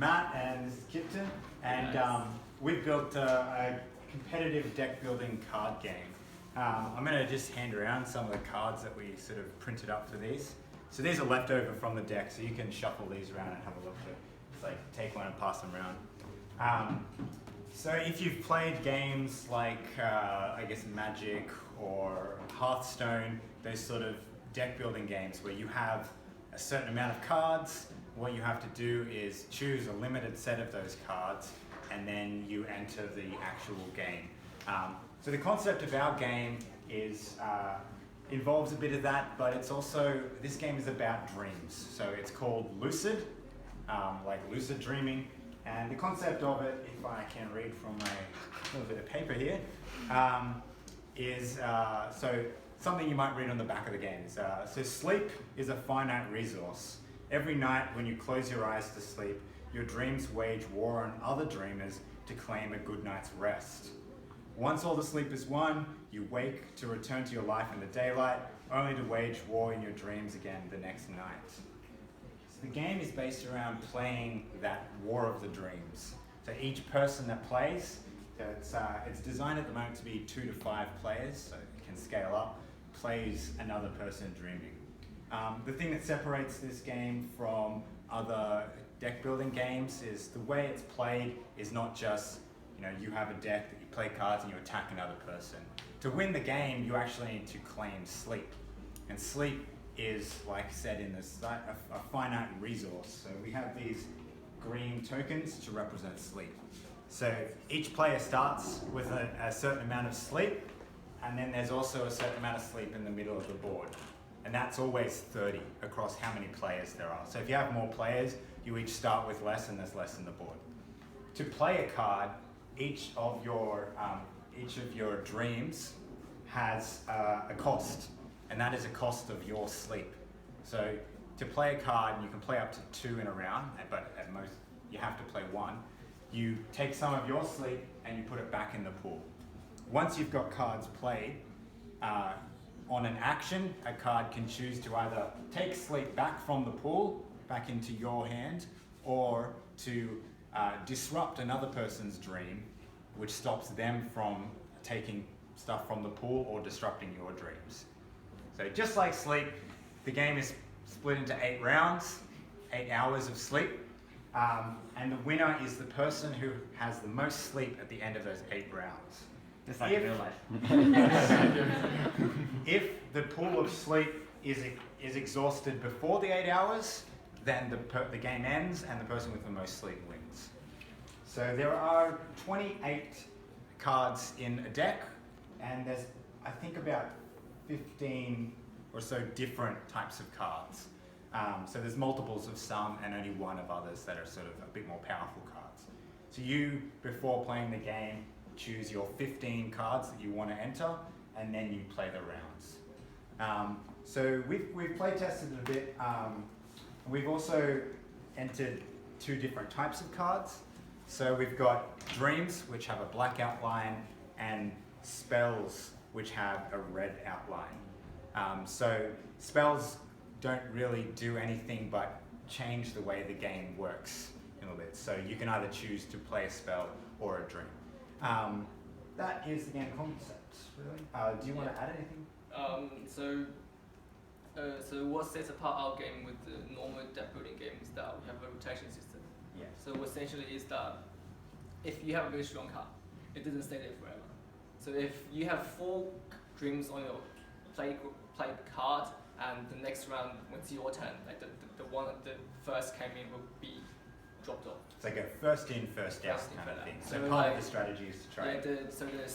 Matt and this is Kypton, and we've built a competitive deck building card game. I'm going to just hand around some of the cards that we sort of printed up for these. So these are left over from the deck, so you can shuffle these around and have a look. It's like take one and pass them around. So if you've played games like, I guess, Magic or Hearthstone, those sort of deck building games where you have a certain amount of cards, what you have to do is choose a limited set of those cards and then you enter the actual game. So the concept of our game is involves a bit of that, but it's also, this game is about dreams. So it's called Lucid, like lucid dreaming. And the concept of it, if I can read from my little bit of paper here, is so something you might read on the back of the game. So sleep is a finite resource. Every night when you close your eyes to sleep, your dreams wage war on other dreamers to claim a good night's rest. Once all the sleep is won, you wake to return to your life in the daylight, only to wage war in your dreams again the next night. So the game is based around playing that war of the dreams. So each person that plays, it's designed at the moment to be 2 to 5 players, so it can scale up, plays another person dreaming. The thing that separates this game from other deck building games is the way it's played is not just, you have a deck that you play cards and you attack another person. To win the game, you actually need to claim sleep. And sleep is, like said in this, a finite resource. So we have these green tokens to represent sleep. So each player starts with a certain amount of sleep, and then there's also a certain amount of sleep in the middle of the board. And that's always 30 across how many players there are. So if you have more players, you each start with less and there's less in the board. To play a card, each of your dreams has a cost, and that is a cost of your sleep. So to play a card, you can play up to 2 in a round, but at most you have to play 1. You take some of your sleep and you put it back in the pool. Once you've got cards played, on an action, a card can choose to either take sleep back from the pool, back into your hand, or to disrupt another person's dream, which stops them from taking stuff from the pool or disrupting your dreams. So just like sleep, the game is split into 8 rounds, 8 hours of sleep, and the winner is the person who has the most sleep at the end of those 8 rounds. Just like in real life. If the pool of sleep is exhausted before the 8 hours, then the game ends and the person with the most sleep wins. So there are 28 cards in a deck, and there's, I think, about 15 or so different types of cards. So there's multiples of some and only one of others that are sort of a bit more powerful cards. So you, before playing the game, choose your 15 cards that you want to enter, and then you play the rounds. So we've play tested it a bit. We've also entered 2 different types of cards. So we've got dreams, which have a black outline, and spells, which have a red outline. So spells don't really do anything but change the way the game works in a little bit. So you can either choose to play a spell or a dream. That is the game concept, really. Do you want to add anything? So what sets apart our game with the normal deck building game is that we have a rotation system. Yeah. So essentially is that if you have a very strong card, it doesn't stay there forever. So if you have 4 dreams on your play card, and the next round, when it's your turn, like the one that first came in will be dropped off. It's like a first in, first out kind of thing. So part of the strategy is to try. Yeah, so the